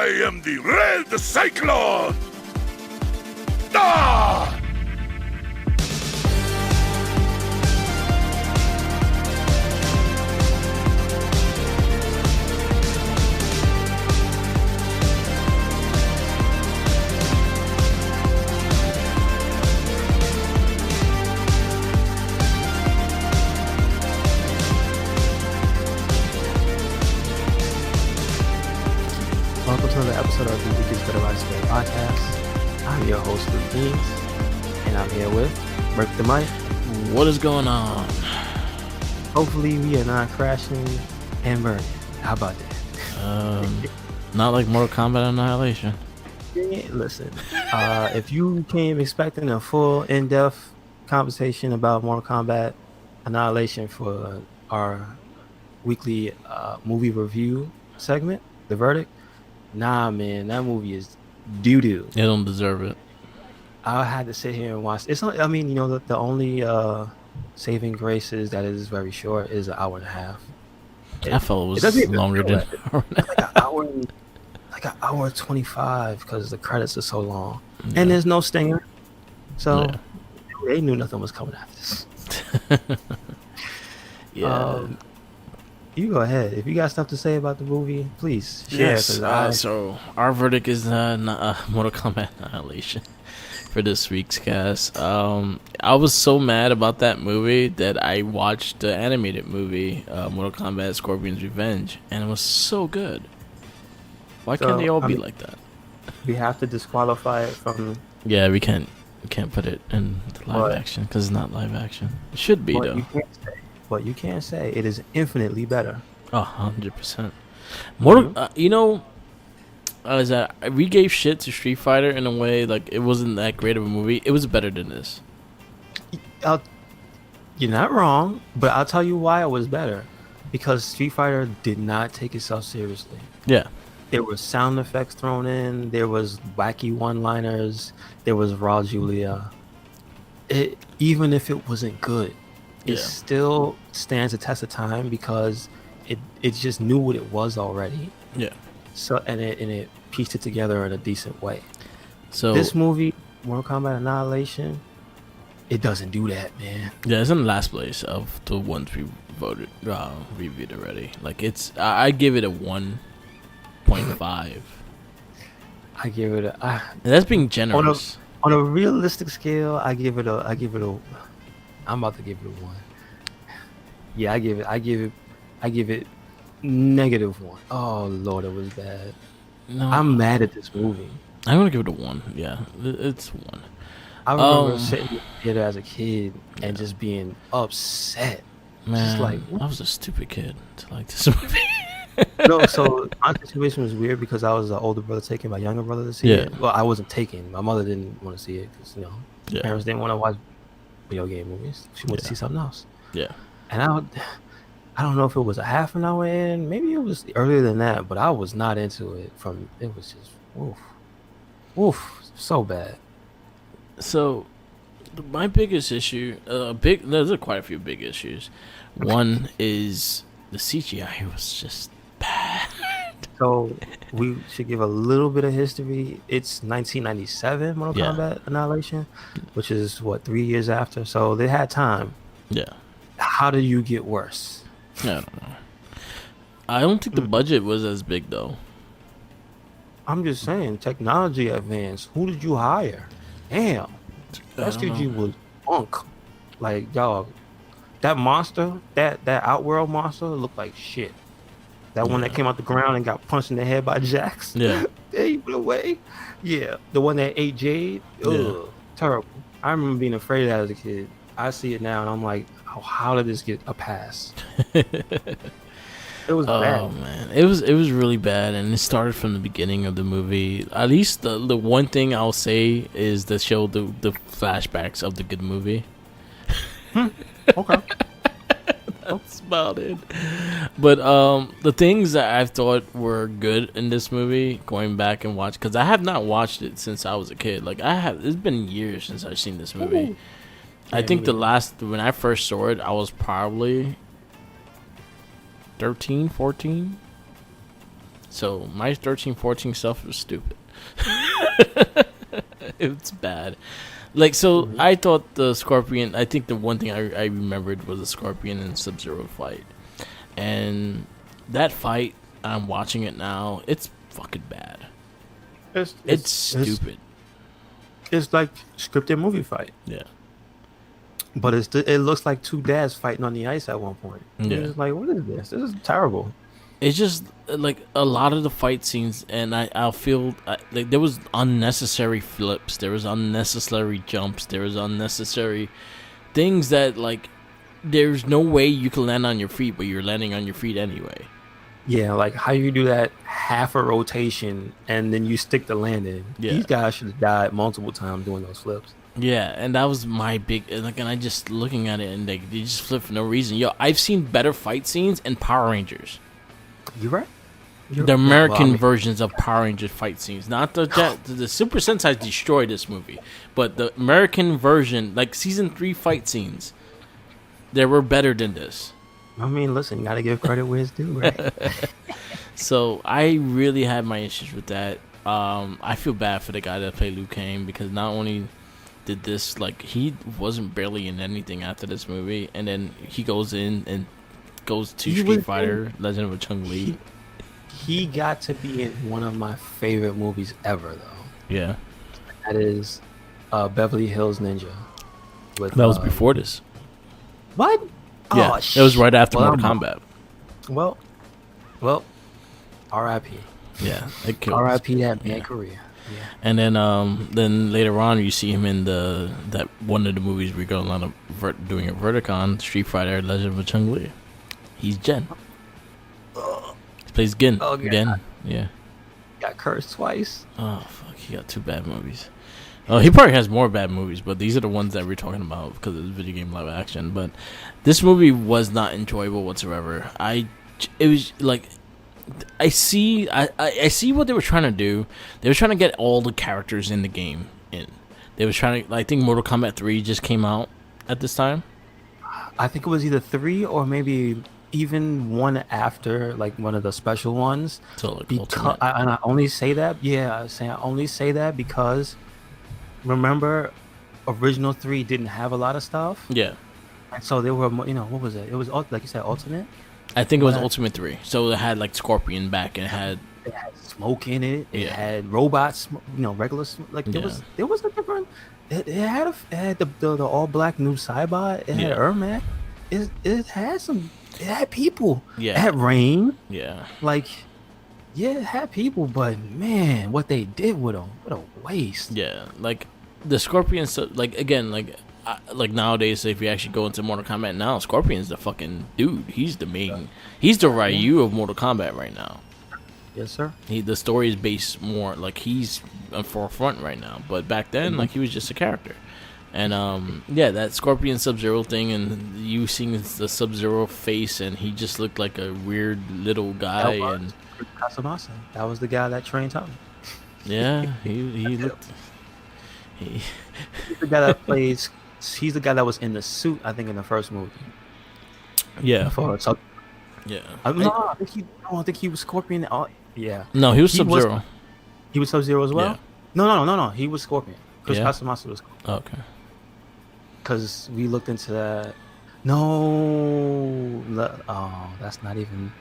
I am the Red Cyclone! Ah! Welcome to another episode of the Weekly's Better Rights podcast. I'm your host, Olivier, and I'm here with Merc the Mike. What is going on? Hopefully, we are not crashing and burning. How about that? Not like Mortal Kombat Annihilation. Listen, if you came expecting a full, in-depth conversation about Mortal Kombat Annihilation for our weekly movie review segment, The Verdict, nah, man, that movie is doo-doo. They don't deserve it. I had to sit here and watch. It's not. I mean, you know, the only saving grace is that it is very short. Is an hour and a half. I felt it was longer than like an hour 25 because the credits are so long, and there's no stinger, so they knew nothing was coming after this. You go ahead. If you got stuff to say about the movie, please share. Yes. So our verdict is Mortal Kombat Annihilation for this week's cast. I was so mad about that movie that I watched the animated movie, Mortal Kombat Scorpion's Revenge, and it was so good. Why can't they all be like that? We have to disqualify it from. Yeah, we can't put it in live action because it's not live action. It should be though. But you can't say it is infinitely better. 100%. Mortal, you know, is that we gave shit to Street Fighter in a way like it wasn't that great of a movie. It was better than this. You're not wrong, but I'll tell you why it was better. Because Street Fighter did not take itself seriously. Yeah. There was sound effects thrown in. There was wacky one-liners. There was Raw Julia. Even if it wasn't good, it still stands the test of time because it just knew what it was already. Yeah. So and it pieced it together in a decent way. So this movie, Mortal Kombat Annihilation, it doesn't do that, man. Yeah, it's in the last place of the ones we reviewed already. Like I give it a 1.5. I give it and that's being generous. On a realistic scale, I give it a. I'm about to give it a 1. Yeah, I give it -1. Oh Lord, it was bad. No, I'm mad at this movie. I'm gonna give it a 1. Yeah, it's 1. I remember sitting in the theater as a kid and just being upset. Man, just like, I was a stupid kid to like this movie. No, so my situation was weird because I was an older brother taking my younger brother to see it. Well, I wasn't taking. My mother didn't want to see it because parents didn't want to watch video game movies. She wanted to see something else. Yeah. And I don't know if it was a half an hour in, maybe it was earlier than that, but I was not into it. It was just oof, so bad. So my biggest issue, there's quite a few big issues. One is the CGI was just bad. So we should give a little bit of history. It's 1997 Mortal Kombat Annihilation, which is 3 years after. So they had time. Yeah. How do you get worse? I don't know. I don't think the budget was as big though. I'm just saying, technology advanced. Who did you hire? Damn, SQG was punk. Like, dog, that monster, that Outworld monster looked like shit. That one that came out the ground and got punched in the head by Jax. Yeah. He went away. Yeah. The one that ate Jade. Ugh. Terrible. I remember being afraid of that as a kid. I see it now and I'm like, how did this get a pass? It was bad. Oh man, it was really bad, and it started from the beginning of the movie. At least the one thing I'll say is they showed the flashbacks of the good movie. Okay. That's about it. But the things that I thought were good in this movie, going back and watch, because I have not watched it since I was a kid. Like it's been years since I've seen this movie. Ooh. I think when I first saw it, I was probably 13, 14. So my 13, 14 stuff was stupid. It's bad. Like, so I thought the Scorpion, I think the one thing I remembered was the Scorpion and Sub-Zero fight. And that fight, I'm watching it now, it's fucking bad. It's stupid. It's like scripted movie fight. Yeah. But it looks like two dads fighting on the ice at one point. Yeah. It's like, what is this? This is terrible. It's just like a lot of the fight scenes, and I feel like there was unnecessary flips, there was unnecessary jumps, there was unnecessary things that, like, there's no way you can land on your feet, but you're landing on your feet anyway. Yeah, like how you do that half a rotation and then you stick the landing. Yeah. These guys should have died multiple times doing those flips. Yeah, and that was my big, like, and I just looking at it and they just flip for no reason. Yo, I've seen better fight scenes in Power Rangers. You right? The American versions of Power Rangers fight scenes, not the Super Sentai destroyed this movie, but the American version, like season 3 fight scenes, they were better than this. I mean, listen, you gotta give credit where it's due, right? So I really had my issues with that. I feel bad for the guy that played Liu Kang, because not only did this, like, he wasn't barely in anything after this movie, and then he goes in and goes to Street Fighter, Legend of Chun-Li. He got to be in one of my favorite movies ever, though. Yeah. That is Beverly Hills Ninja. That was before this. What? Yeah, it was right after Mortal Kombat. Well, R.I.P. Yeah, it killed. R.I.P. that man career. Yeah. And then later on, you see him in that one of the movies we're going on doing a Verticon, Street Fighter, Legend of Chun-Li. He's Jen. He plays Gin. Oh, God. Gen. Yeah. Got cursed twice. Oh fuck, he got 2 bad movies. Oh, he probably has more bad movies, but these are the ones that we're talking about because it's video game live action. But this movie was not enjoyable whatsoever. It was like, I see what they were trying to do. They were trying to get all the characters in the game in. They were trying to, I think Mortal Kombat 3 just came out at this time. I think it was either 3 or maybe even one after, like one of the special ones. So like because, and I only say that, I only say that because remember, original 3 didn't have a lot of stuff. Yeah. And so they were, what was it? It was, like you said, Ultimate? I think it was Ultimate 3. So it had like Scorpion back, and it had smoke in it. It had robots, regular smoke. Like there was a different. It had the all black new Cybot. It had Ermac. It had some. It had people. Yeah. It had Rain. Yeah. Like, it had people, but man, what they did with them, what a waste. Yeah, like the Scorpion. So, like, again, like nowadays, if you actually go into Mortal Kombat now, Scorpion's the fucking dude. He's the main. He's the Ryu of Mortal Kombat right now. Yes, sir. The story is based more like he's on forefront right now, but back then, like, he was just a character. And that Scorpion Sub-Zero thing, and you seeing the Sub-Zero face, and he just looked like a weird little guy. And Casamasa. That was the guy that trained Tommy. Yeah, he looked. He's the guy that plays. He's the guy that was in the suit, I think, in the first movie. Yeah. Yeah. I don't think he was Scorpion. Yeah. No, he was Sub-Zero. He was Sub-Zero as well? Yeah. No. He was Scorpion. Because Casamasa was Scorpion. Oh, okay. Because we looked into that. No. That's not even.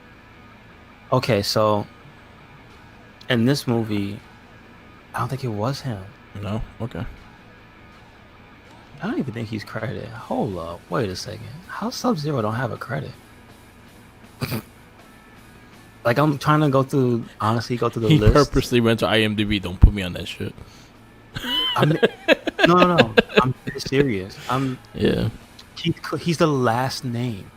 Okay, so in this movie, I don't think it was him. No? Okay. I don't even think he's credited. Hold up. Wait a second. How Sub-Zero don't have a credit? Like, I'm trying to go through the list. He purposely went to IMDb. Don't put me on that shit. No. I'm serious. Yeah. He's the last name.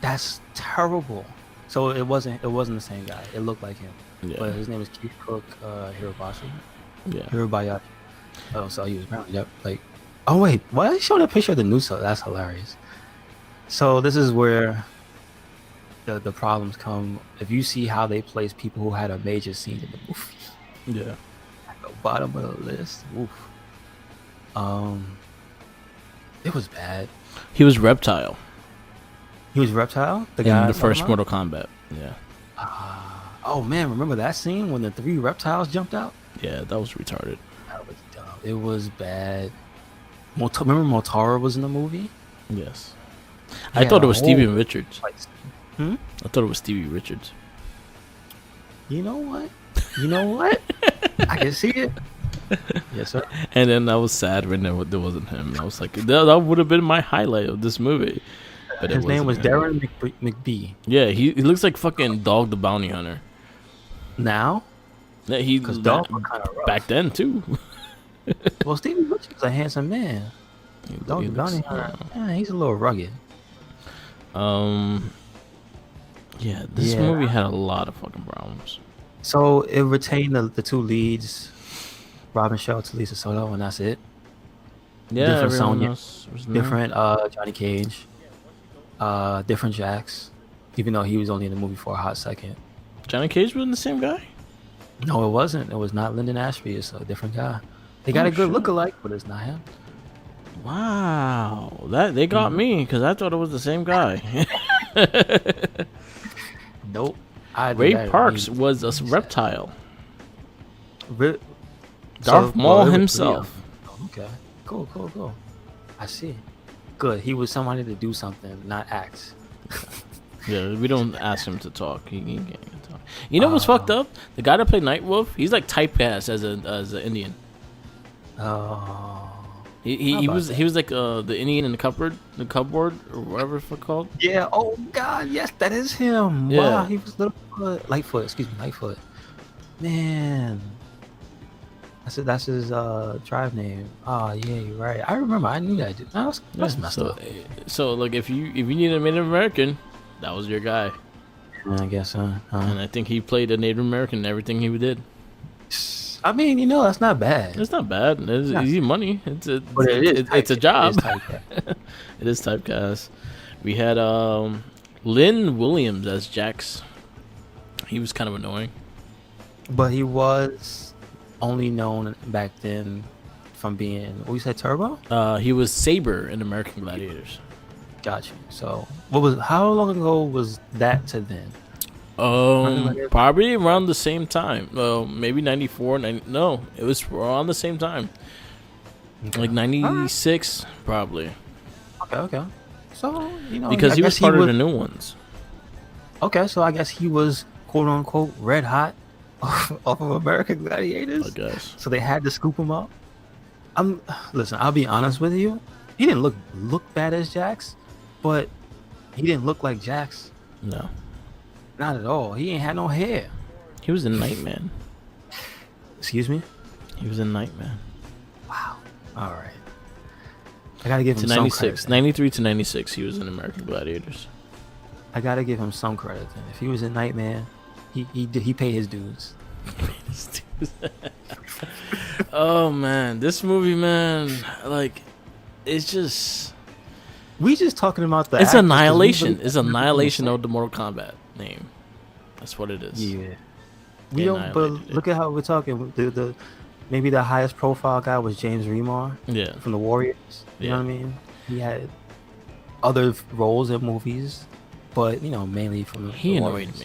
That's terrible. So it wasn't the same guy. It looked like him. Yeah. But his name is Keith Cook Hirabashi. Yeah. Hirabayashi. Oh, so he was apparently like. Oh wait, why are they showing a picture of the new sub? That's hilarious. So this is where the problems come. If you see how they place people who had a major scene in the movie. Yeah. At the bottom of the list. Oof. It was bad. He was Reptile. He was Reptile? The in guy the first Mortal Kombat. Yeah. Oh man, remember that scene when the 3 reptiles jumped out? Yeah, that was retarded. That was dumb. It was bad. Remember Motara was in the movie? Yes. He I had thought a it was whole Stevie Richards. fight scene. I thought it was Stevie Richards. You know what? You know what? I can see it. Yes, sir. And then I was sad when there wasn't him. I was like, that would have been my highlight of this movie. But His name was Darren McBee. Yeah, he looks like fucking Dog the Bounty Hunter. Now? Yeah, he Because Dog was kind of rough. back then too. Well, Stevie Richards was a handsome man. Dog the Bounty Hunter, yeah, he's a little rugged. Yeah, this movie had a lot of fucking problems. So it retained the 2 leads, Robin Schultz, Lisa Soto, and that's it. Yeah, Different everyone Sonya, else was new. different Johnny Cage, different Jax, even though he was only in the movie for a hot second. Johnny Cage was the same guy. No, it wasn't. It was not Lyndon Ashby. It's a different guy. They got a good look-alike, but it's not him. Wow, that they got me because I thought it was the same guy. Nope. Ray Parks was a reptile. Darth Darth Maul himself. Okay. Cool. I see. Good. He was somebody to do something, not act. Yeah, we don't ask him to talk. He can't talk. You know what's fucked up? The guy that played Nightwolf, he's like typecast as an Indian. Oh. He was like the Indian in the cupboard or whatever it's called. Yeah. Oh God. Yes, that is him. Yeah. Wow. He was Lightfoot. Excuse me, Lightfoot. Man. That's his tribe name. Oh yeah, you're right. I remember. I knew that dude. That's messed up. So like if you need a Native American, that was your guy. I guess so. And I think he played a Native American in everything he did. I mean, that's not bad. It's not bad. It's easy money. It's a job. It is typecast. We had Lynn Williams as Jax. He was kind of annoying. But he was only known back then from being, what you said, Turbo? He was Saber in American Gladiators. Gotcha. So, how long ago was that to then? Probably around the same time. Maybe 94, no, it was around the same time. Okay. Like 96, probably. Okay. So, because he was part of the new ones. Okay, so I guess he was quote unquote red hot off of American Gladiators. I guess. So they had to scoop him up. Listen, I'll be honest with you. He didn't look bad as Jax, but he didn't look like Jax. No. Not at all. He ain't had no hair. He was in Nightman. Excuse me? He was in Nightman. Wow. All right. I gotta give him 96, some credit. 93 to 96, he was in American Gladiators. I gotta give him some credit. Then. If he was in Nightman, he paid his dues. Oh man, this movie, man, like, it's just. We just talking about the. It's Annihilation. It's Annihilation of the Mortal Kombat name. That's what it is. Yeah. We don't. But look at how we're talking. The maybe the highest profile guy was James Remar. Yeah. From the Warriors. You know what I mean? He had other roles in movies, but mainly from the He annoyed Warriors.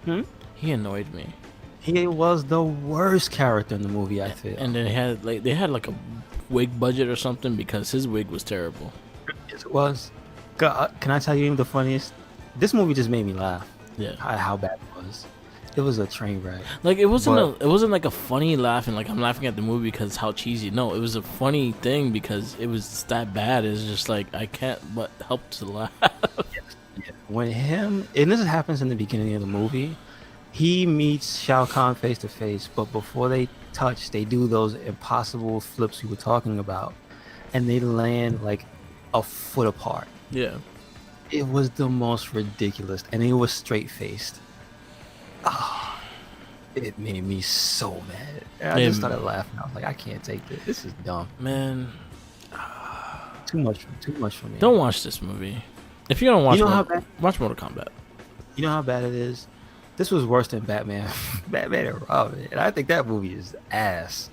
me. He annoyed me. He was the worst character in the movie, I feel. And they had like a wig budget or something because his wig was terrible. Yes, it was. God, can I tell you the funniest? This movie just made me laugh. Yeah. How bad it was. It was a train wreck. Like it wasn't like a funny laugh and like I'm laughing at the movie because how cheesy. No, it was a funny thing because it was that bad. It's just like I can't but help to laugh. Yeah. When and this happens in the beginning of the movie, he meets Shao Kahn face to face, but before they touch, they do those impossible flips we were talking about, and they land like a foot apart. Yeah. It was the most ridiculous, and it was straight faced. Oh, it made me so mad. And I just started laughing. I was like, I can't take this. This is dumb. Man. Too much for me. Don't watch this movie. If you don't watch watch Mortal Kombat. You know how bad it is? This was worse than Batman. Batman and Robin. And I think that movie is ass.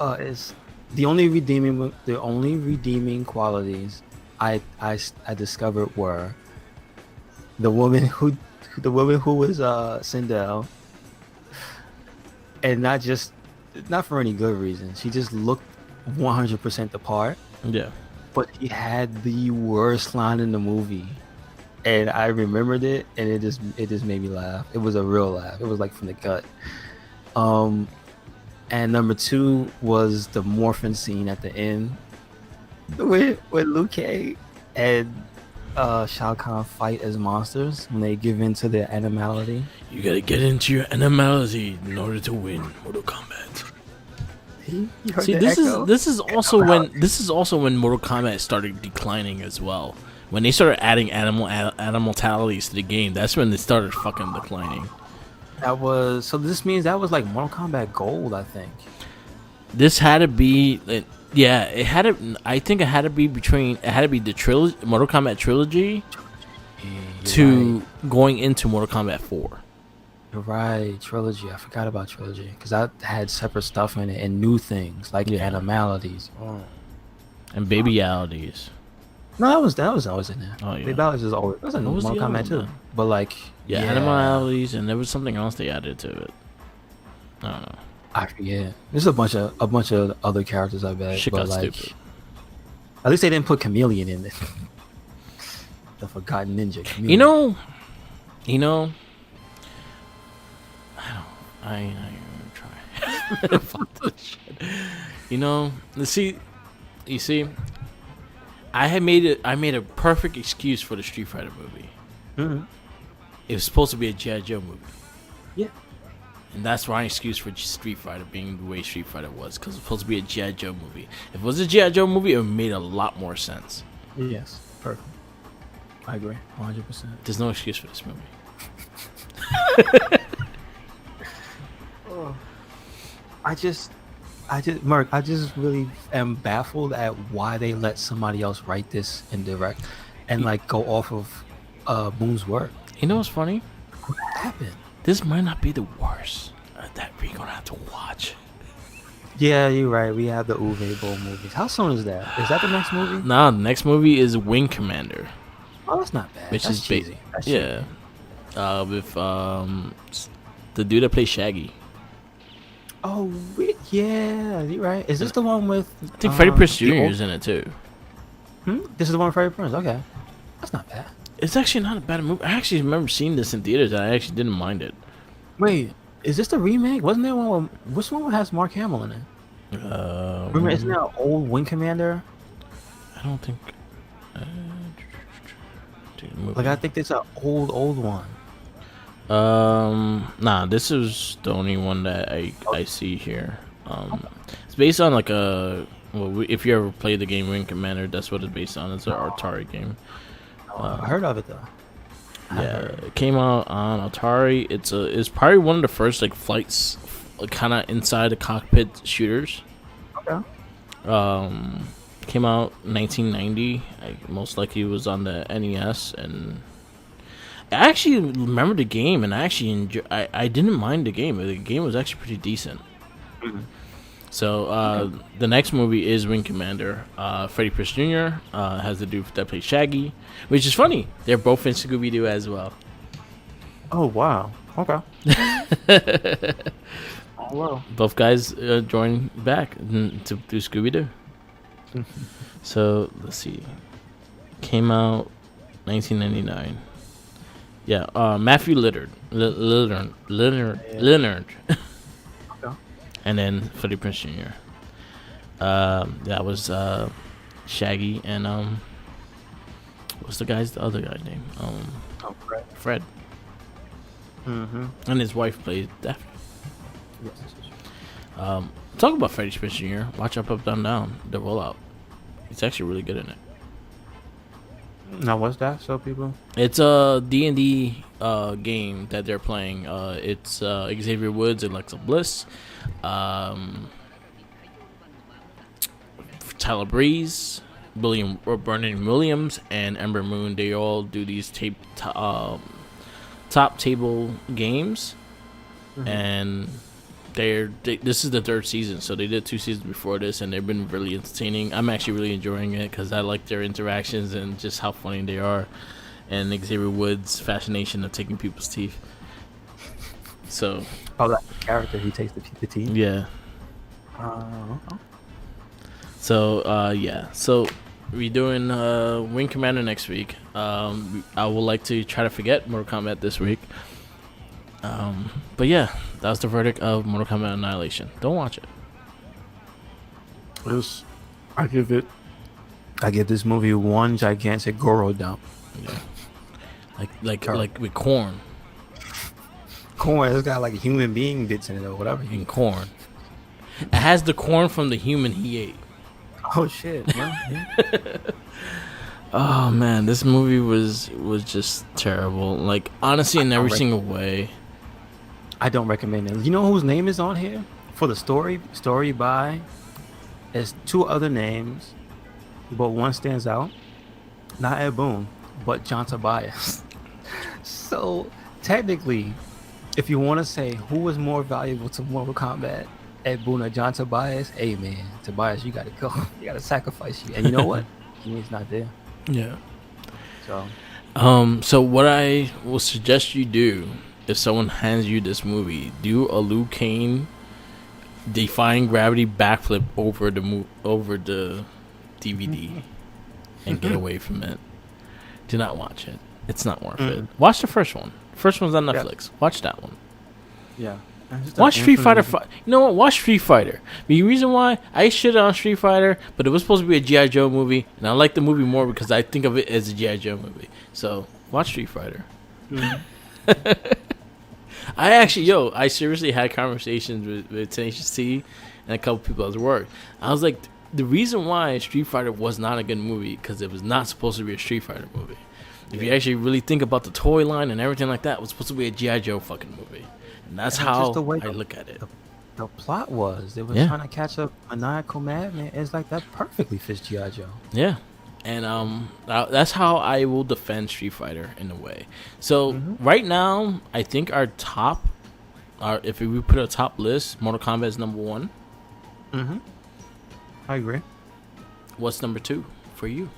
It's the only redeeming qualities I discovered were the woman who was Sindel, and not for any good reason. She just looked 100% the part, Yeah. but he had the worst line in the movie, and I remembered it, and it just made me laugh. It was a real laugh. It was like from the gut. And number two was the morphin scene at the end with Liu Kang and Shao Kahn fight as monsters when they give in to their animality. You gotta get into your animality in order to win Mortal Kombat. You heard See, the this echo? is also when Mortal Kombat started declining as well. When they started adding animalities to the game, that's when they started fucking declining. So this means that was like Mortal Kombat Gold, I think. This had to be, it had to. I think it had to be the trilogy, Mortal Kombat trilogy, to going into Mortal Kombat 4. You're right, trilogy. I forgot about trilogy because I had separate stuff in it and new things like animalities. Oh. And babyalities. No, that was always in there. Oh yeah, babyalities is always. That's in Mortal Kombat too. But like, animalities, and there was something else they added to it. I don't know. I forget. There's a bunch of other characters, I bet. Shit but got like, stupid. at least they didn't put Chameleon in it. The Forgotten Ninja. Chameleon. You know. I ain't gonna try. Fuck this shit. You see, I made a perfect excuse for the Street Fighter movie. Mm-hmm. It was supposed to be a G.I. Joe movie. Yeah. And that's my excuse for Street Fighter being the way Street Fighter was, because it's supposed to be a G.I. Joe movie. If it was a G.I. Joe movie, it would have made a lot more sense. Yes, perfect. I agree, 100%. There's no excuse for this movie. Mark, I just really am baffled at why they let somebody else write this and direct and like go off of Boone's work. You know what's funny? What happened? This might not be the worst that we're gonna have to watch. Yeah, you're right. We have the Uwe Boll movies. How soon is that? Is that the next movie? Nah, the next movie is Wing Commander. Oh, that's not bad. Which that's is cheesy. That's yeah. With the dude that plays Shaggy. Oh, yeah, you're right. Is this the one with? I think Freddie Prinze Jr. is in it too. This is the one with Freddie Prinze. Okay, that's not bad. It's actually not a bad movie. I actually remember seeing this in theaters, and I actually didn't mind it. Wait, is this the remake? Wasn't there one? Which one has Mark Hamill in it? Remember, isn't there an old Wing Commander? I don't think. Like, I think it's an old one. Nah, this is the only one that I see here. It's based on like if you ever played the game Wing Commander, that's what it's based on. It's an Atari game. I heard of it though. Yeah, it came out on Atari. It's probably one of the first like flights, kind of inside the cockpit shooters. Okay. Came out 1990. Most likely it was on the NES, and I actually remember the game, and I actually I didn't mind the game. The game was actually pretty decent. Mm-hmm. So the next movie is Wing Commander. Freddie Prinze Jr. Has the dude that plays Shaggy, which is funny. They're both in Scooby-Doo as well. Oh wow! Okay. Oh wow! Both guys join back to do Scooby-Doo. So let's see. Came out 1999. Yeah, Matthew Leonard. Okay. And then Freddie Prinze Jr. That was Shaggy and what's the other guy's name? Fred. Mm-hmm. And his wife played Daphne. Yes. Talk about Freddie Prinze Jr. Watch Up, Up, Down, Down. The rollout. He's actually really good in it. Now what's that? So people. It's a D&D game that they're playing. It's Xavier Woods and Alexa Bliss. Tyler Breeze, Brennan Williams, and Ember Moon. They all do these top table games, and this is the third season. So they did 2 seasons before this, and they've been really entertaining. I'm actually really enjoying it because I like their interactions and just how funny they are. and Xavier Woods' fascination of taking people's teeth. So. Oh, that character, he takes the teeth. Yeah. So yeah. So we're doing Wing Commander next week. I would like to try to forget Mortal Kombat this week. But yeah, that's the verdict of Mortal Kombat Annihilation. Don't watch it. I give this movie one gigantic Goro dump. Yeah. Like with corn. Corn, it's got like human being bits in it or whatever. And corn. It has the corn from the human he ate. Oh shit! Yeah. Oh man, this movie was just terrible. Like honestly, in every single way. I don't recommend it. You know whose name is on here for the story? Story by. There's two other names, but one stands out. Not Ed Boon, but John Tobias. So technically, if you want to say who was more valuable to Mortal Kombat, Ed Boon or John Tobias, hey man, Tobias, you gotta go. You gotta sacrifice you. And you know what? He's not there. Yeah. So. So what I will suggest you do, if someone hands you this movie, do a Liu Kang defying gravity backflip over the DVD and get away from it. Do not watch it. It's not worth it. Watch the first one. First one's on Netflix. Yeah. Watch that one. Yeah. Watch Street Fighter. You know what? Watch Street Fighter. The reason why I shit on Street Fighter, but it was supposed to be a G.I. Joe movie, and I like the movie more because I think of it as a G.I. Joe movie. So watch Street Fighter. I seriously had conversations with Tenacious T and a couple people at work. I was like, the reason why Street Fighter was not a good movie because it was not supposed to be a Street Fighter movie. If you actually really think about the toy line and everything like that, it was supposed to be a G.I. Joe fucking movie. And that's how I look at it. The plot was, they were trying to catch a maniacal madman. It's like that perfectly fits G.I. Joe. Yeah. And that's how I will defend Street Fighter in a way. So right now, I think our top, if we put a top list, Mortal Kombat is number 1. I agree. What's number 2 for you?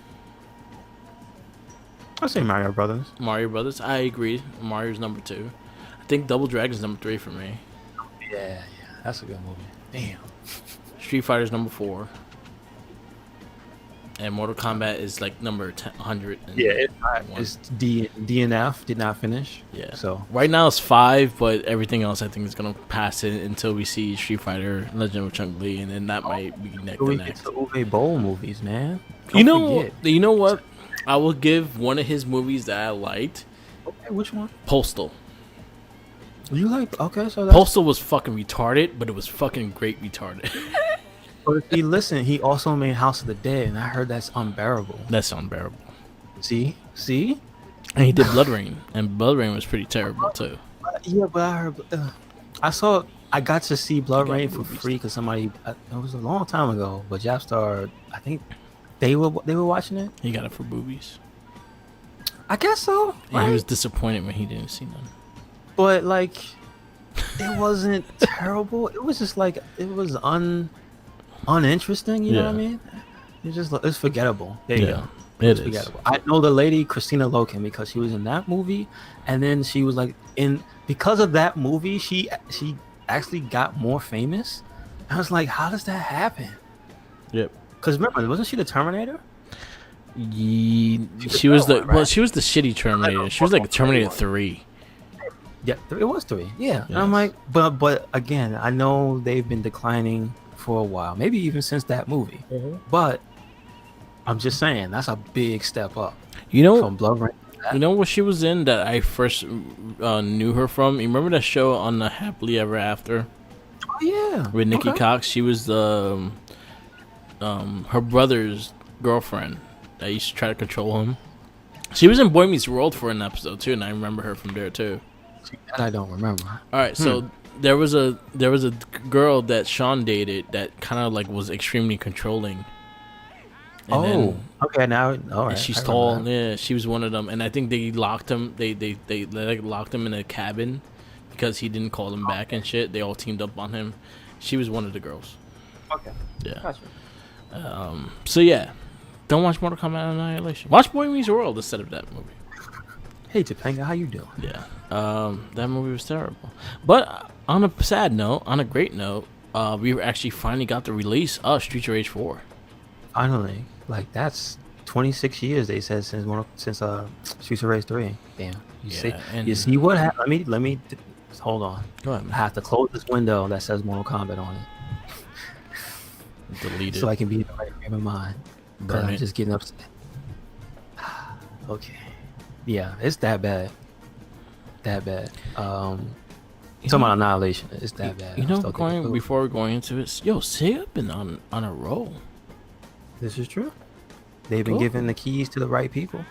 I'll say Mario Brothers. Mario Brothers, I agree. Mario's number 2. I think Double Dragon's number 3 for me. Yeah, that's a good movie. Damn. Street Fighter's number 4. And Mortal Kombat is like number 100. Yeah, it's DNF, did not finish. Yeah. So right now it's 5, but everything else I think is gonna pass it until we see Street Fighter, Legend of Chun Li, and then that might be next. We get the Uwe Boll movies, man. You know what? I will give one of his movies that I liked. Okay, which one? Postal. You like? Okay, so Postal was fucking retarded, but it was fucking great retarded. But if you listen, he also made House of the Dead, and I heard that's unbearable. That's unbearable. See? And he did Blood Rain, and Blood Rain was pretty terrible too. Yeah, but I heard, I got to see Blood Rain for free because somebody. It was a long time ago, but Japstar, I think they were watching it. He got it for boobies. I guess so. And he was disappointed when he didn't see none. But like, it wasn't terrible. It was just like it was uninteresting. You know what I mean? It's forgettable. There you go. It is forgettable. I know the lady Christina Loken because she was in that movie, and then she was like because of that movie, she actually got more famous. I was like, how does that happen? Yep. Because remember, wasn't she the Terminator? She was the shitty Terminator. She was like Terminator 3. Yeah, it was 3. Yeah. Yes. And I'm like, but again, I know they've been declining for a while, maybe even since that movie. But I'm just saying that's a big step up. You know, from Blood Rain. You know what she was in that I first knew her from? You remember that show on the Happily Ever After? Oh yeah, with Nikki Cox. She was the her brother's girlfriend that used to try to control him. She was in Boy Meets World for an episode too, and I remember her from there too. That I don't remember. All right, so there was a girl that Sean dated that kind of like was extremely controlling. And okay, now all right. And she's tall. Yeah, she was one of them, and I think they locked him. They like locked him in a cabin because he didn't call them back and shit. They all teamed up on him. She was one of the girls. Okay. Yeah. Gotcha. So yeah, don't watch Mortal Kombat Annihilation. Watch Boy Meets World instead of that movie. Hey, Topanga, how you doing? Yeah. That movie was terrible. But on a sad note, on a great note, we actually finally got the release of Streets of Rage 4. Finally, like that's 26 years they said since Streets of Rage 3. Damn, you see what happened? Hold on. Go ahead, man. I have to close this window that says Mortal Kombat on it, Delete it. so I can be in the right frame of mind. Because Burn I'm it. just getting upset. Okay, yeah, it's that bad. That bad. Talking about Annihilation, it's that bad. You I'm know, still thinking, ooh, before we're going into it, yo, Sega been on a roll. this is true. They've been Cool. giving the keys to the right people.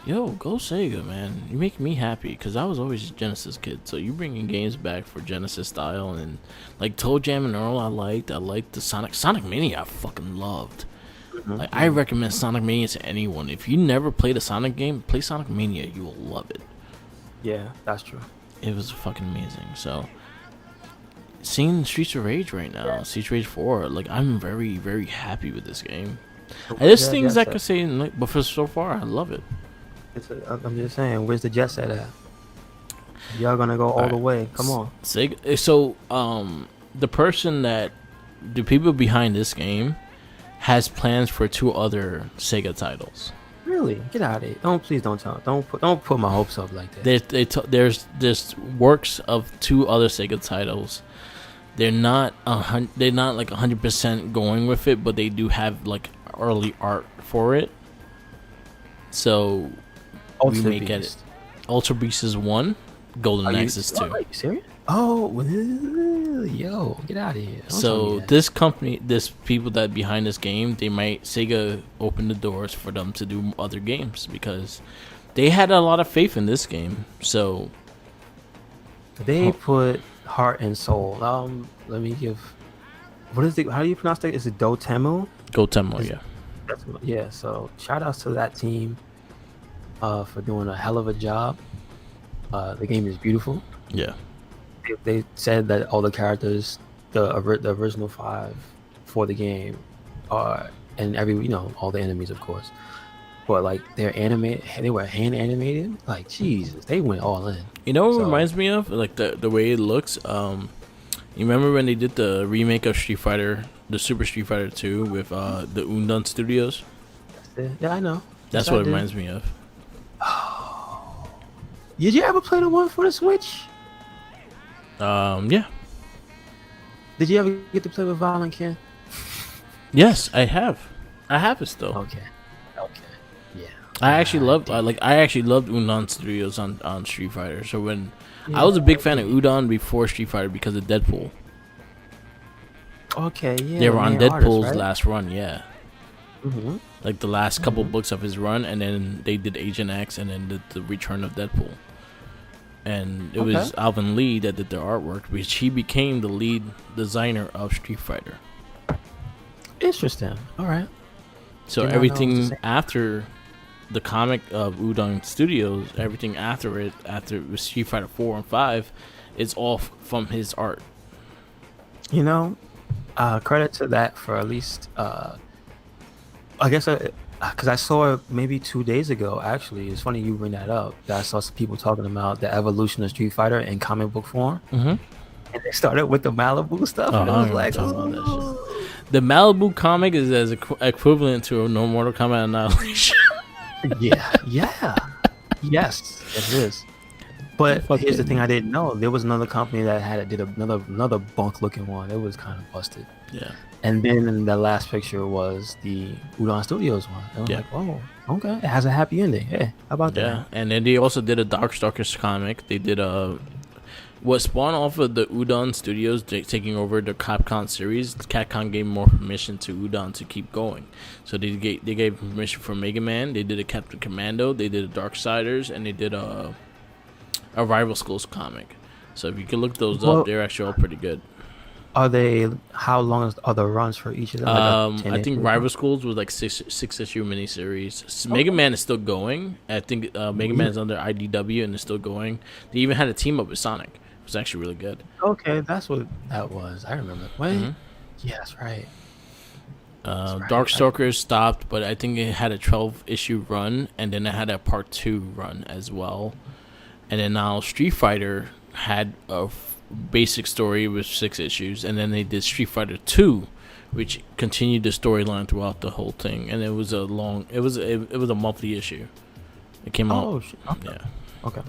Yo, go Sega, man. You make me happy because I was always a Genesis kid. So you bringing games back for Genesis style and like Toe Jam and Earl, I liked the Sonic Mania. I fucking loved. Like I recommend Sonic Mania to anyone. If you never played a Sonic game, play Sonic Mania. You will love it. Yeah, that's true. It was fucking amazing. So seeing Streets of Rage right now, Streets of Rage 4, like I'm very, very happy with this game. There's things I could say, but for so far, I love it. I'm just saying, where's the jet set at? Y'all gonna go all the way? Come on. Sega. So, the people behind this game has plans for 2 other Sega titles. Really? Get out of here! Please don't tell. Don't put my hopes up like that. There's works of 2 other Sega titles. They're not like 100% going with it, but they do have like early art for it. So we may get it. Ultra Beast is 1, Golden Axe is 2. Are you serious? Oh, yo, get out of here! Don't tell me that. This company, people that behind this game, Sega open the doors for them to do other games because they had a lot of faith in this game. So they put heart and soul. Let me give. What is it? How do you pronounce that? Is it Dotemu? Dotemu, yeah. Yeah. So shout outs to that team for doing a hell of a job. The game is beautiful. Yeah. They said that all the characters, the original 5 for the game, are and all the enemies, of course. But like they're animated, they were hand animated. Like Jesus, they went all in. You know what it reminds me of? Like the way it looks. You remember when they did the remake of Street Fighter, the Super Street Fighter 2 with the Undone Studios? Yeah, I know. That's what it reminds me of. Did you ever play the one for the Switch? Yeah. Did you ever get to play with Violent Ken? Yes, I have. I have it still. Okay. Yeah. I actually loved Udon Studios on Street Fighter. So when I was a big fan of Udon before Street Fighter because of Deadpool. Okay, yeah. They were on Deadpool's right? last run, yeah. Mm-hmm. Like the last couple books of his run, and then they did Agent X, and then the Return of Deadpool. And it was Alvin Lee that did the artwork, which he became the lead designer of Street Fighter. Interesting. All right. So everything after the comic of Udon Studios, everything after it was Street Fighter 4 and 5, is all from his art. Credit to that for at least, I guess, because I saw it maybe 2 days ago, actually. It's funny you bring that up. That I saw some people talking about the evolution of Street Fighter in comic book form. Mm-hmm. And they started with the Malibu stuff. And I was like, the Malibu comic is as equivalent to a No Mortal Kombat Annihilation. yeah. Yes, it is. But here's the thing I didn't know. There was another company that did another bunk looking one. It was kind of busted. Yeah. And then the last picture was the Udon Studios one. I was like, oh, okay. It has a happy ending. Hey, how about that? Yeah. And then they also did a Darkstalkers comic. They did what spawned off of the Udon Studios taking over the Capcom series. Capcom gave more permission to Udon to keep going. So they gave permission for Mega Man. They did a Captain Commando. They did a Darksiders, and they did a Rival Schools comic. So if you can look those up, they're actually all pretty good. How long are the runs for each of them? I think Rival Schools was like six issue miniseries. Mega Man is still going. I think Mega Man is under IDW and is still going. They even had a team up with Sonic. It was actually really good. Okay, that's what that was. I remember. Wait, Mm-hmm. yeah, that's right. Darkstalkers stopped, but I think it had a 12-issue run, and then it had a part 2 run as well. And then now Street Fighter had a basic story with 6 issues, and then they did Street Fighter 2, which continued the storyline throughout the whole thing. And it was a monthly issue. It came out. Oh, shit. Okay. Yeah. Okay.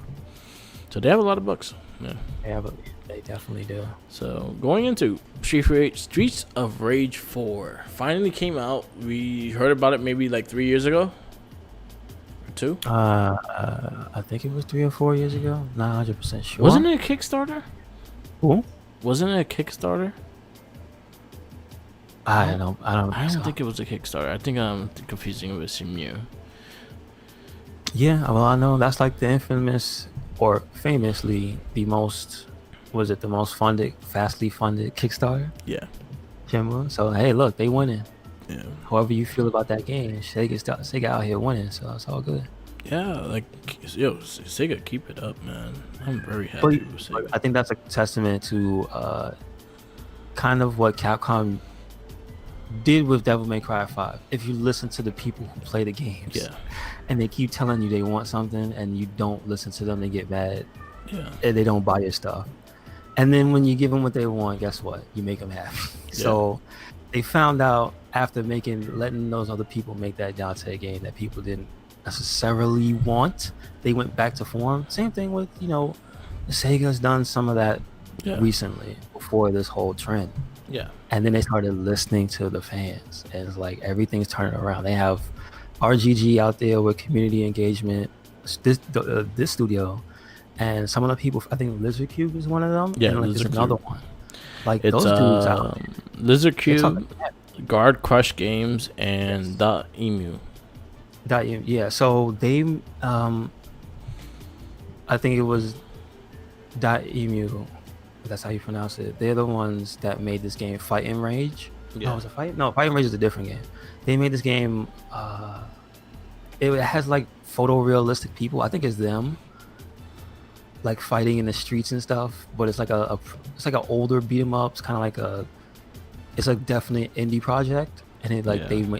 So they have a lot of books. Yeah. Yeah, but they definitely do. So going into Streets of Rage 4 finally came out. We heard about it maybe like 3 years ago. Or 2. I think it was 3 or 4 years ago. Not 100% sure. Wasn't it a Kickstarter? Who? Wasn't it a Kickstarter? I don't think it was a Kickstarter. I think I'm confusing it with Simu. Yeah, well, I know that's like the infamous or famously the most fastly funded Kickstarter. Yeah. Shenmue. So hey, look, they winning. Yeah. However you feel about that game, Sega out here winning, so it's all good. Yeah, like yo, Sega, keep it up, man. I'm very happy with Sega. I think that's a testament to kind of what Capcom did with Devil May Cry 5. If you listen to the people who play the games, Yeah. and they keep telling you they want something, and you don't listen to them, they get mad. Yeah. And they don't buy your stuff. And then when you give them what they want, guess what? You make them happy. Yeah. So they found out after letting those other people make that Dante game that people didn't necessarily want, they went back to form. Same thing with, Sega's done some of that recently before this whole trend. Yeah. And then they started listening to the fans, and it's like everything's turning around. They have RGG out there with community engagement, this studio, and some of the people, I think Lizard Cube is one of them. Yeah, and like Lizard there's another Cube. one. Like It's those dudes out there. Lizard Cube, Guard Crush Games, and .emu. Yeah, so they, I think it was .emu. That's how you pronounce it. They're the ones that made this game Fight and Rage. Yeah. Oh, was it Fight? No, Fight and Rage is a different game. They made this game. It has like photorealistic people. I think it's them, like fighting in the streets and stuff. But it's like it's like an older beat 'em up. It's kind of like it's a definite indie project, and it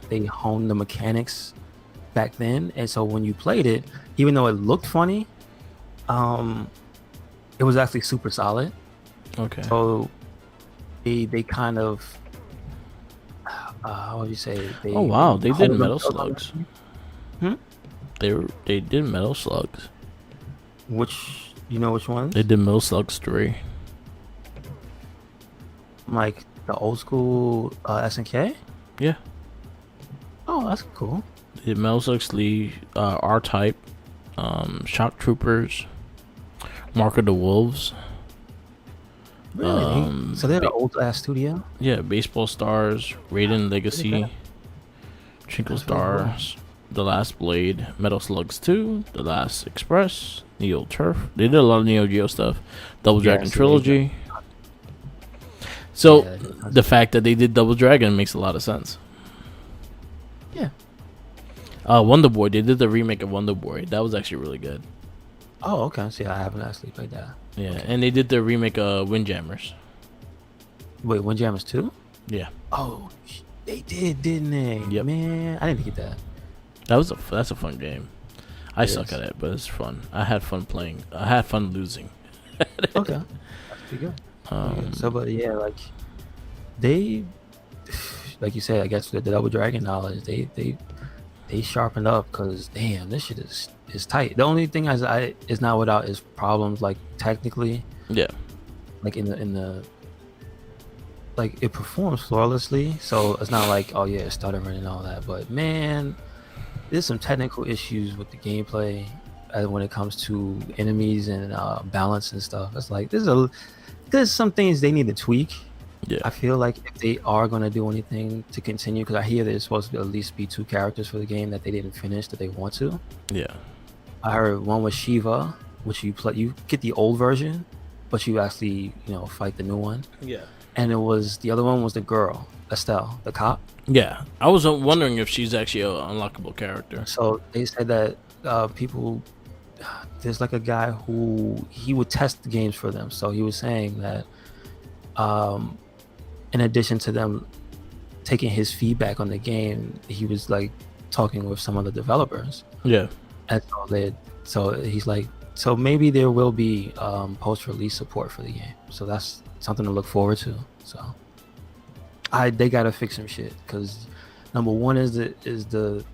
they honed the mechanics back then. And so when you played it, even though it looked funny, it was actually super solid. Okay. So they kind of how would you say? Oh wow, they did honed Metal themselves. Slugs. They did Metal Slugs. Which ones? They did Metal Slugs 3. Like the old school SNK? Yeah. Oh, that's cool. They did Metal Slugs 3, R-Type, Shock Troopers, Mark of the Wolves. Really? So they're an old ass studio? Yeah, Baseball Stars, Raiden Legacy, Twinkle That's really cool. Stars, The Last Blade, Metal Slugs 2, The Last Express, Neo Turf. They did a lot of Neo Geo stuff. Double Dragon so Trilogy. So Yeah, the fact that they did Double Dragon makes a lot of sense. Yeah. Wonder Boy. They did the remake of Wonder Boy. That was actually really good. Oh, okay. See, I haven't actually played that. Yeah, and they did the remake of Windjammers. Wait, Windjammers 2? Yeah, Oh, they did, didn't they? Yep. Man, I didn't get that. that's a fun game. I suck at it, but it's fun. I had fun playing. I had fun losing. Okay. That's pretty good. So, but yeah, like they, like you said, I guess with the Double Dragon knowledge, they sharpened up because damn, this shit is tight. The only thing is not without is problems like technically, Yeah, like in the like it performs flawlessly, so it's not like oh yeah, it's stuttering and all that. But man, there's some technical issues with the gameplay when it comes to enemies and balance and stuff. It's like there's some things they need to tweak. yeah, I feel like if they are going to do anything to continue, because I hear there's supposed to at least be 2 characters for the game that they didn't finish that they want to. yeah. I heard one was Shiva, which you get the old version, but you actually fight the new one. Yeah. And the other one was the girl, Estelle, the cop. Yeah, I was wondering if she's actually an unlockable character. So they said that there's like a guy who he would test the games for them. So he was saying that in addition to them taking his feedback on the game, he was like talking with some of the developers. Yeah. And so he's like, so maybe there will be post-release support for the game. So that's something to look forward to. So they gotta fix some shit, because number one is the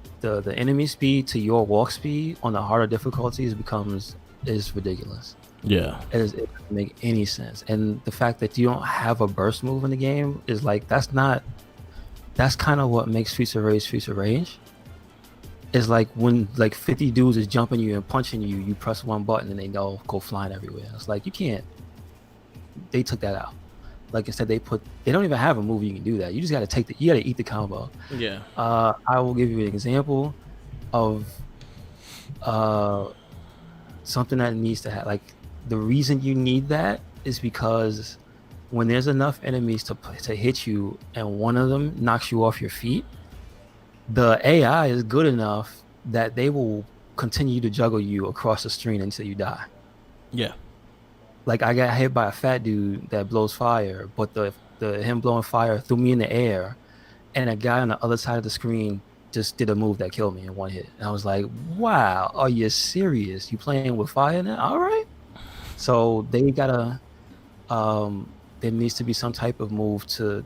enemy speed to your walk speed on the harder difficulties is ridiculous. Yeah. It doesn't make any sense. And the fact that you don't have a burst move in the game is like, that's kind of what makes Streets of Rage. It's like when like 50 dudes is jumping you and punching you, you press one button and they all go flying everywhere. It's like, you can't. They took that out. Like instead they don't even have a move you can do that. You just gotta you gotta eat the combo. Yeah. I will give you an example of something that needs to have, like, the reason you need that is because when there's enough enemies to hit you and one of them knocks you off your feet, the AI is good enough that they will continue to juggle you across the screen until you die. Yeah. Like, I got hit by a fat dude that blows fire, but him blowing fire threw me in the air, and a guy on the other side of the screen just did a move that killed me in one hit. And I was like, wow, are you serious? You playing with fire now? All right. So they gotta there needs to be some type of move to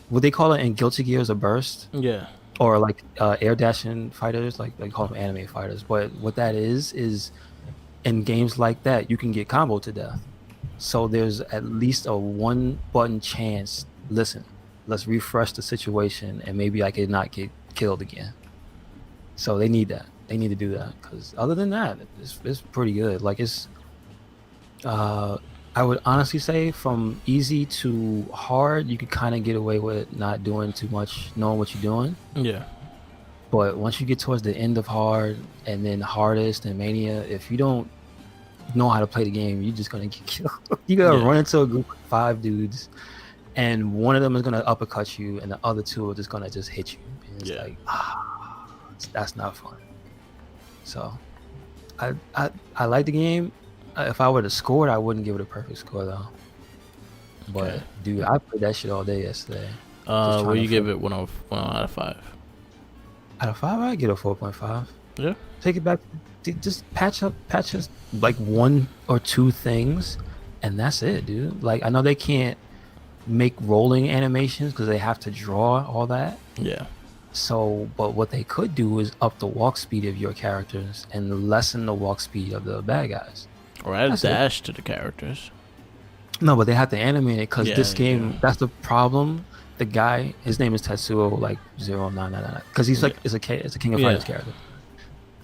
what they call it in Guilty Gear a burst. Yeah. Or like air dashing fighters, like they call them anime fighters. But what that is in games like that, you can get comboed to death. So there's at least a one button chance. Listen, let's refresh the situation and maybe I could not get killed again. So they need that. They need to do that, because other than that, it's pretty good. Like, it's I would honestly say from easy to hard, you could kind of get away with not doing too much, knowing what you're doing. Yeah. But once you get towards the end of hard and then hardest and mania, if you don't know how to play the game, you're just gonna get killed. You gotta run into a group of 5 dudes, and one of them is gonna uppercut you, and the other 2 are just gonna hit you. And it's like, that's not fun. So, I like the game. If I were to score it, I wouldn't give it a perfect score though. But dude, I played that shit all day yesterday. What do you give it? 1 out of 5. Out of 5, I get a 4.5. Yeah. Take it back. Just patch us like 1 or 2 things, and that's it, dude. Like, I know they can't make rolling animations because they have to draw all that. Yeah. So, but what they could do is up the walk speed of your characters and lessen the walk speed of the bad guys. Or add a dash to the characters. No, but they have to animate it, because this game, that's the problem. The guy, his name is Tetsuo, like 0999, because he's like, it's a King of Fighters character.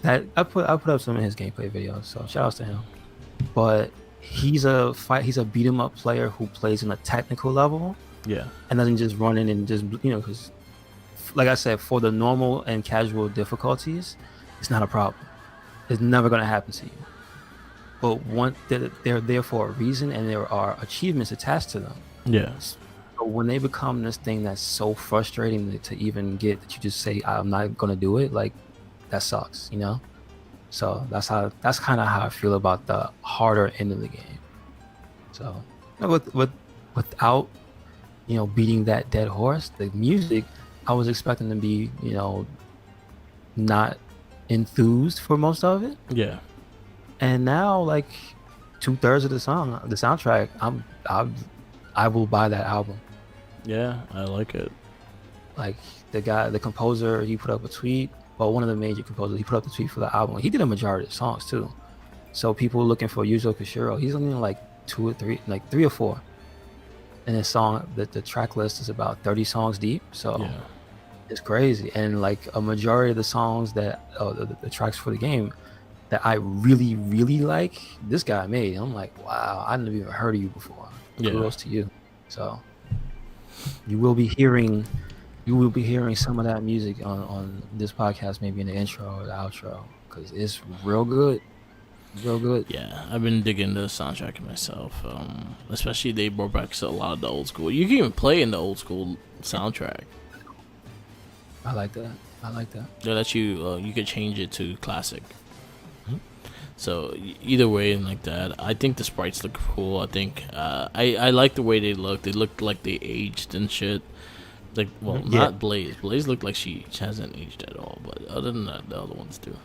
That I put up some of his gameplay videos, so shout outs to him. But he's a beat 'em up player who plays in a technical level. Yeah. And doesn't just run in and just, because like I said, for the normal and casual difficulties, it's not a problem. It's never going to happen to you. But they're there for a reason, and there are achievements attached to them. Yeah. So when they become this thing that's so frustrating to even get, that you just say, I'm not going to do it, like, that sucks, So that's kind of how I feel about the harder end of the game. So without beating that dead horse, the music, I was expecting to be not enthused for most of it. Yeah. And now, like, 2/3 of the soundtrack, I will buy that album. Yeah, I like it. Like, the composer, he put up a tweet. Well, one of the major composers, he put up the tweet for the album. He did a majority of the songs too. So people looking for Yuzo Koshiro, he's only like 2 or 3, like 3 or 4. And his song, the track list is about 30 songs deep. So it's crazy. And like a majority of the songs that the tracks for the game that I really, really like, this guy made. I'm like, wow, I never even heard of you before. Kudos to you. So you will be hearing some of that music on this podcast, maybe in the intro or the outro, because it's real good. Yeah, I've been digging the soundtrack myself. Especially they brought back a lot of the old school. You can even play in the old school soundtrack. I like that. They let you could change it to classic. So either way, and like that, I think the sprites look cool. I think I like the way they look. They look like they aged and shit. Like, well, Yeah. not Blaze. Blaze looked like she hasn't aged at all, but other than that, the other ones do.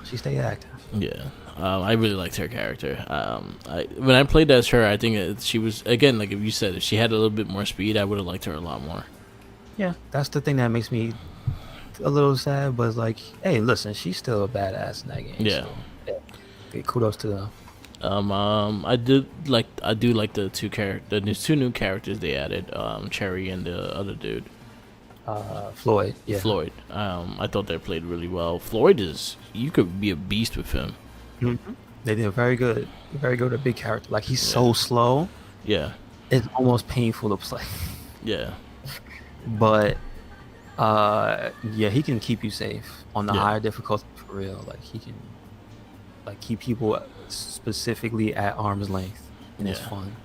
She stay active. Yeah, I really liked her character. When I played as her, I think she was, again, like if you said, if she had a little bit more speed, I would have liked her a lot more. Yeah, that's the thing that makes me a little sad. But it's like, hey, listen, she's still a badass in that game. Yeah. So, yeah. Kudos to them. I do like the two new characters they added, Cherry and the other dude, Floyd. Yeah. Floyd. I thought they played really well. Floyd you could be a beast with him. Mm-hmm. They did very good. Very good. A big character. Like he's so slow. Yeah. It's almost painful to play. Yeah. But yeah, he can keep you safe on the higher difficulty for real. Like he can keep people specifically at arm's length, and it's fun.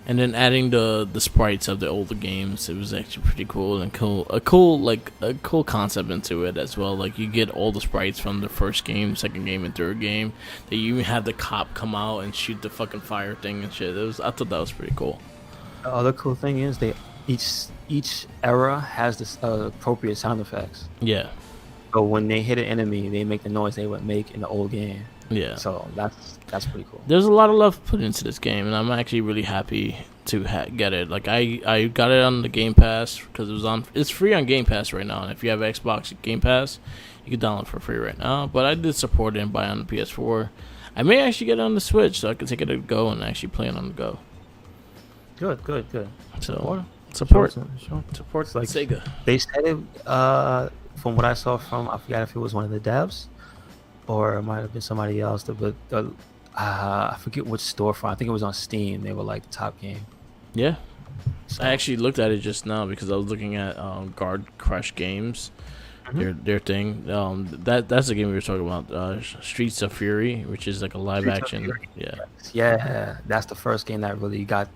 And then adding the sprites of the older games, it was actually pretty cool and a cool concept into it as well. Like you get all the sprites from the first game, second game, and third game. They even have the cop come out and shoot the fucking fire thing and shit. I thought that was pretty cool. The other cool thing is each era has this appropriate sound effects. Yeah. So when they hit an enemy, they make the noise they would make in the old game. Yeah. So that's pretty cool. There's a lot of love put into this game, and I'm actually really happy to get it. Like I got it on the Game Pass because it's free on Game Pass right now. And if you have Xbox Game Pass, you can download it for free right now. But I did support it and buy it on the PS4. I may actually get it on the Switch so I can take it to go and actually play it on the go. Good. So support like Sega. They said it. From what I saw I forgot if it was one of the devs or it might have been somebody else. But I forget which storefront. I think it was on Steam. They were like top game. Yeah. So. I actually looked at it just now because I was looking at Guard Crush Games, their thing. That's the game we were talking about. Streets of Fury, which is like a live action. Yeah, that's the first game that really got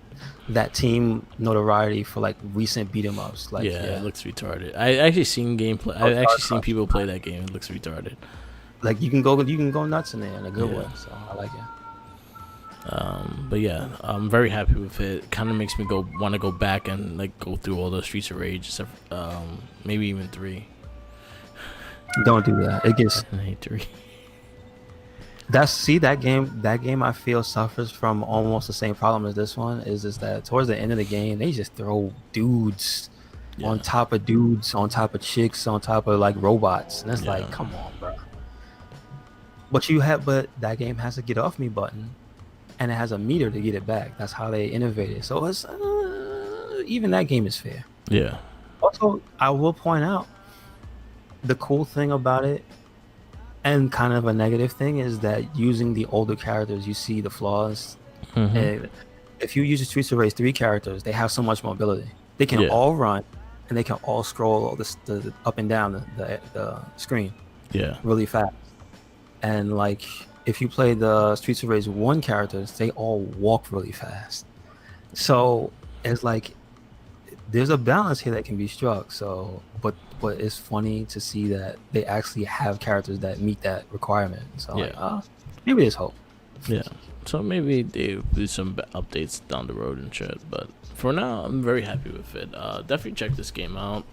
that team notoriety for like recent beat 'em ups. Like, it looks retarded. I actually seen gameplay. I've actually seen people play that game. It looks retarded. Like you can go nuts in there in a good way. So I like it. But yeah, I'm very happy with it. Kind of makes me want to go back and like go through all the Streets of Rage, except maybe even 3. Don't do that. It gets. I hate 3. That game I feel suffers from almost the same problem as this one. Is just that towards the end of the game they just throw dudes on top of dudes, on top of chicks, on top of like robots, and it's like, come on, bro. But that game has a get off me button, and it has a meter to get it back. That's how they innovated. So it's even that game is fair. Yeah. Also, I will point out the cool thing about it, and kind of a negative thing, is that using the older characters, you see the flaws. And if you use the Streets of Rage 3 characters, they have so much mobility. They can all run, and they can all scroll the up and down the screen. Yeah. Really fast. And like if you play the Streets of Rage 1 characters, they all walk really fast. So it's like there's a balance here that can be struck. So but it's funny to see that they actually have characters that meet that requirement. So maybe there's hope. Yeah. So maybe they do some updates down the road and shit. But for now, I'm very happy with it. Definitely check this game out.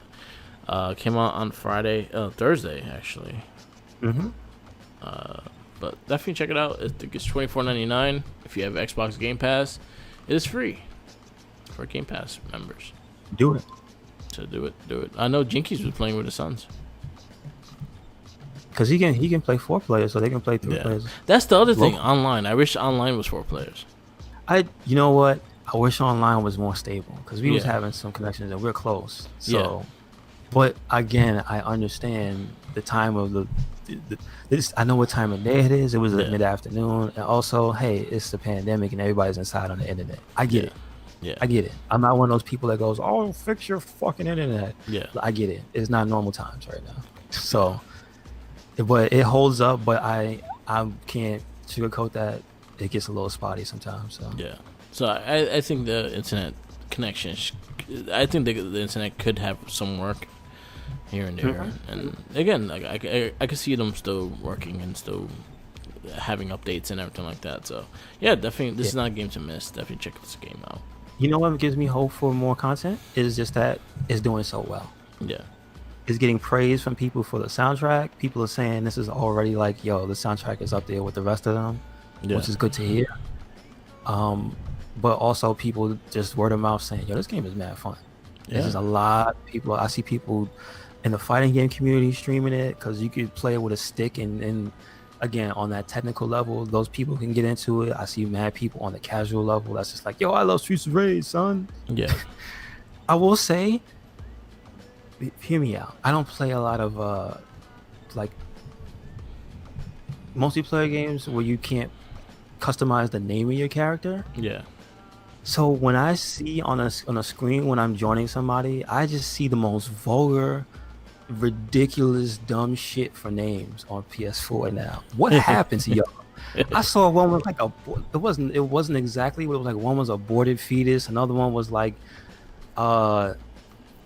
Came out on Thursday actually. But definitely check it out. I think it's $24.99 if you have Xbox Game Pass. It is free for Game Pass members. Do it. So do it. I know Jinkies was playing with his sons. Because he can play 4 players, so they can play 3 players. That's the other thing, online. I wish online was 4 players. You know what? I wish online was more stable because we was having some connections and we're close. So, but again, I understand the time of this. I know what time of day it is. It was mid-afternoon, and also, hey, it's the pandemic and everybody's inside on the internet. I get it. Yeah, I get it. I'm not one of those people that goes, "Oh, fix your fucking internet." Yeah, I get it. It's not normal times right now. So, but it holds up. But I can't sugarcoat that. It gets a little spotty sometimes. So yeah. So I think the internet connection. I think the internet could have some work here and there. And again, I could see them still working and still having updates and everything like that. So yeah, definitely, this is not a game to miss. Definitely check this game out. You know what gives me hope for more content is just that it's doing so well. Yeah. It's getting praise from people for the soundtrack. People are saying this is already like, yo, the soundtrack is up there with the rest of them, Yeah. which is good to hear. But also people just word of mouth saying, yo, this game is mad fun. Yeah. There's a lot of people. I see people in the fighting game community streaming it because you could play it with a stick and again on that technical level, those people can get into it. I see mad people on the casual level that's just like, yo, I love Streets of Rage, son. Yeah. I will say, hear me out. I don't play a lot of like multiplayer games where you can't customize the name of your character. Yeah. So when I see on a screen when I'm joining somebody, I just see the most vulgar, ridiculous, dumb shit for names on PS4 now. What happened to y'all? I saw one was like it wasn't exactly, but it was like one was aborted fetus, another one was like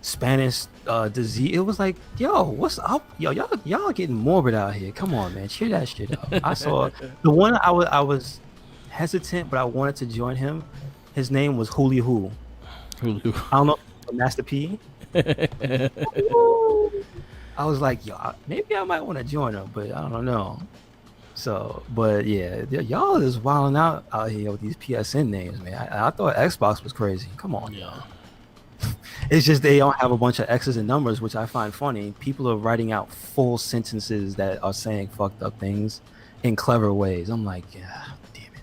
Spanish disease. It was like, yo, what's up? Yo, y'all getting morbid out here. Come on, man, cheer that shit up. I saw the one I was hesitant, but I wanted to join him. His name was Huli Who. Hulu. I don't know, Master P. I was like, yo, maybe I might want to join him, but I don't know. So, but yeah, y'all is wilding out here with these PSN names, man. I thought Xbox was crazy. Come on, Yeah. It's just they don't have a bunch of X's and numbers, which I find funny. People are writing out full sentences that are saying fucked up things in clever ways. I'm like, yeah, damn it.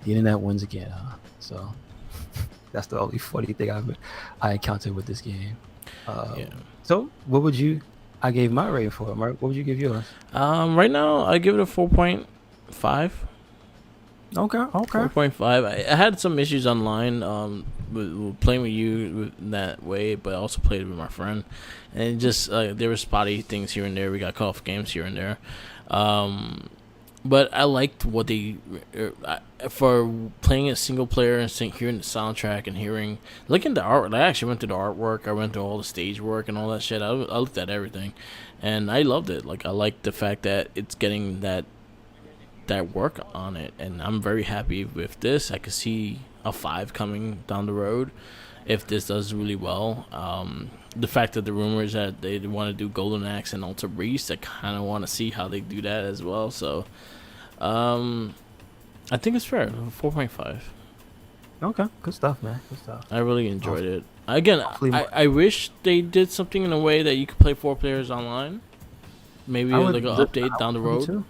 The internet wins again, huh? So that's the only funny thing I encountered with this game. Yeah. So what would you? I gave my rating for it, Mark. What would you give yours? Right now I give it a 4.5. Okay. 4.5. I had some issues online with playing with you that way, but I also played with my friend, and just there were spotty things here and there. We got call off games here and there, but I liked what they for playing a single player and hearing the soundtrack and looking at the art. I actually went to the artwork. I went to all the stage work and all that shit. I looked at everything, and I loved it. Like, I liked the fact that it's getting that work on it, and I'm very happy with this. I could see a 5 coming down the road if this does really well. The fact that the rumors that they want to do Golden Axe and Alter Beast, I kind of want to see how they do that as well. So I think it's fair. 4.5. Okay, good stuff, man. Good stuff. I really enjoyed it. Again, I wish they did something in a way that you could play 4 players online. Maybe like an update down the road.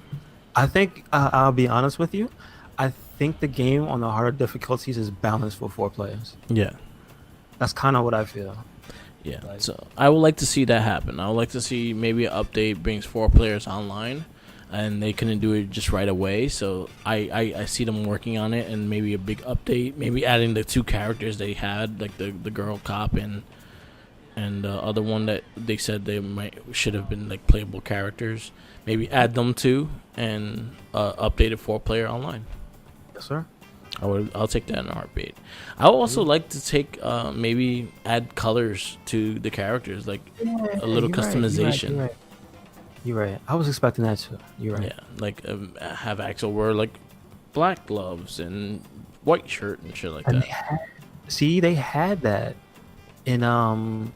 I think I'll be honest with you. I think the game on the harder difficulties is balanced for 4 players. Yeah, that's kind of what I feel. Yeah, so I would like to see that happen. I would like to see maybe an update brings 4 players online, and they couldn't do it just right away. So I see them working on it, and maybe a big update, maybe adding the 2 characters they had, like the girl cop and the other one that they said they should have been like playable characters. Maybe add them too, and update it 4-player online. Yes, sir. I'll take that in a heartbeat. I would also like to take maybe add colors to the characters, like a little customization. You're right. I was expecting that too. You're right. Yeah, like have Axel wear like black gloves and white shirt and shit like that. They had that in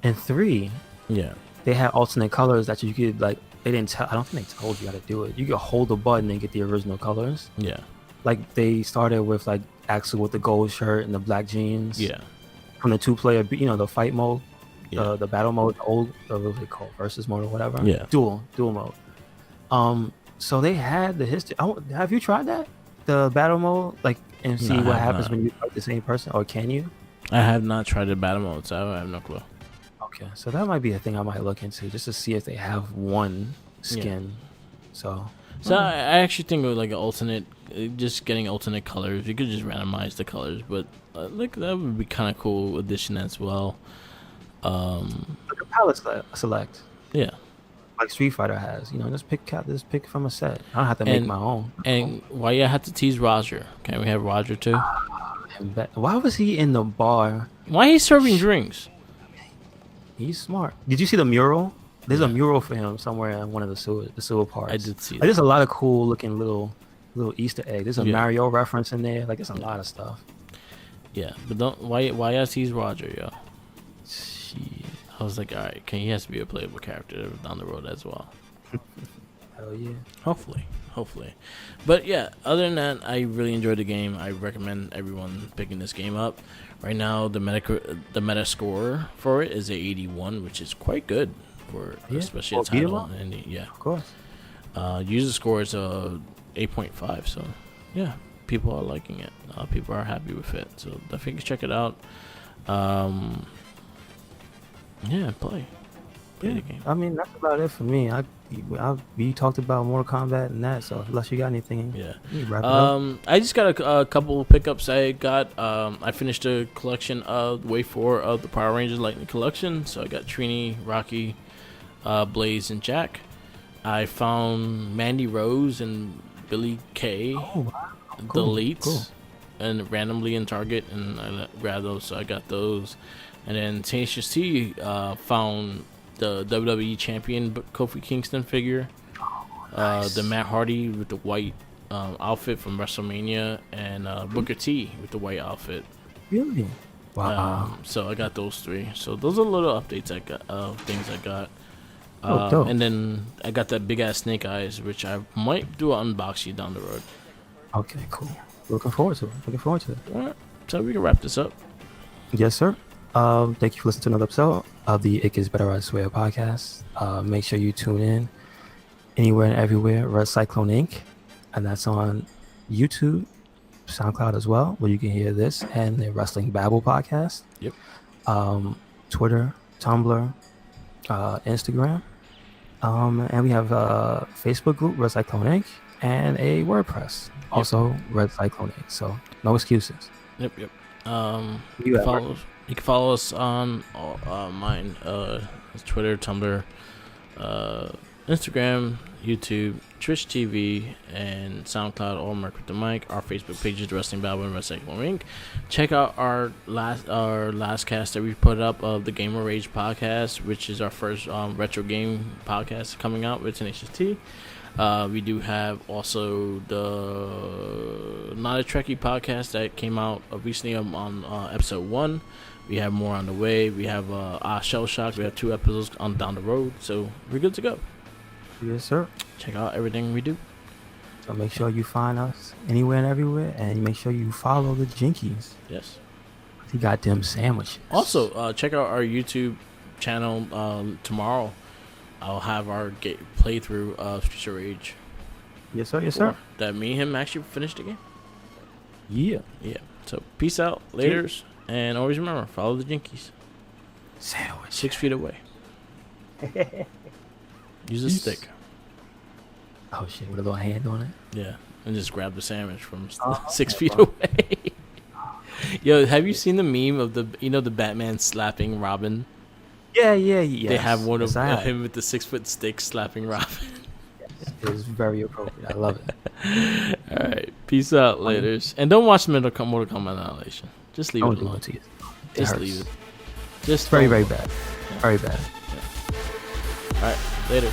3. Yeah, they had alternate colors that you could like. They didn't tell. I don't think they told you how to do it. You could hold the button and get the original colors. Yeah. Like they started with like Axel with the gold shirt and the black jeans. Yeah. From the 2-player, the fight mode, yeah. The battle mode, what was it called, versus mode or whatever. Yeah. Dual mode. So they had the history. Have you tried that? The battle mode, like, and see what happens when you fight the same person, or can you? I have not tried the battle mode, so I have no clue. Okay, so that might be a thing I might look into just to see if they have one skin. Yeah. So I actually think of like an alternate, just getting alternate colors. You could just randomize the colors, but like that would be kind of cool addition as well. Like a palette select. Yeah. Like Street Fighter has, just pick from a set. I don't have to make my own. And why you have to tease Roger? Can we have Roger too? Why was he in the bar? Why he serving drinks? He's smart. Did you see the mural? There's a mural for him somewhere in one of the sewer parts. I did see that. There's a lot of cool looking little Easter egg. There's a Mario reference in there. Like, it's a lot of stuff. Yeah, but don't why else he's Roger, yo? Shit. I was like, all right, he has to be a playable character down the road as well. Hell yeah. Hopefully. But yeah, other than that, I really enjoyed the game. I recommend everyone picking this game up. Right now, the meta score for it is a 81, which is quite good for especially a title. And yeah, Of course. User score is 8.5. So yeah, people are liking it. People are happy with it. So definitely check it out. Yeah, play Yeah. the game. I mean, that's about it for me. We talked about Mortal Kombat and that, so unless you got anything, Yeah. you wrap it up. I just got a couple pickups I got. I finished a collection of Wave 4 of the Power Rangers Lightning Collection. So I got Trini, Rocky, Blaze, and Jack. I found Mandy Rose and Billy Kay, Oh, wow. the Cool, elites, cool. and randomly in Target, and I grabbed those, so I got those. And then Tenacious T found the WWE Champion Kofi Kingston figure, Nice. the Matt Hardy with the white outfit from WrestleMania, and Booker T with the white outfit. Really? Wow. So I got those three. So those are little updates I got, things I got. Dope. And then I got that big ass Snake Eyes, which I might do an unboxing down the road. Okay, cool. Looking forward to it. All right, so we can wrap this up. Yes, sir. Thank you for listening to another episode of the It Gets Better, I Swear podcast. Make sure you tune in anywhere and everywhere, RedCycloneInc, and that's on YouTube, SoundCloud as well, where you can hear this and the Wrestling Babble podcast. Yep. Twitter, Tumblr, Instagram, and we have a Facebook group, RedCycloneInc, and a WordPress, also RedCycloneInc. So no excuses. Yep. You have You can follow us on mine, Twitter, Tumblr, Instagram, YouTube, Twitch TV, and SoundCloud, all Mark with the Mic. Our Facebook page is Wrestling Babble and RedCycloneInc. Check out our last cast that we put up of the Gamer Rage podcast, which is our first retro game podcast coming out with Tenacious T. We do have also the Not a Trekkie podcast that came out recently on episode 1. We have more on the way. We have Shell Shock. We have 2 episodes on down the road, so we're good to go. Yes, sir. Check out everything we do. So make sure you find us anywhere and everywhere, and make sure you follow the Jinkies. Yes. He got them sandwiches. Also, check out our YouTube channel tomorrow. I'll have our playthrough of Streets of Rage. Yes, sir. Yes, sir. That me and him actually finished the game. Yeah. Yeah. So peace out, laters, and always remember, follow the Jinkies. Sandwich. 6 feet away. Use a Peace. stick. Oh shit! With a little hand on it. Yeah, and just grab the sandwich from 6 feet away. Yo, have you seen the meme of the Batman slapping Robin? Yeah. They have one of Yes, him with the 6-foot stick slapping Robin. It was very appropriate. I love it. All right, peace out, laters, and don't watch Mortal Kombat Annihilation. Just leave Don't it do alone. it to you. It Just hurts. leave it. Just Very, don't- very bad. Very bad. All right, later.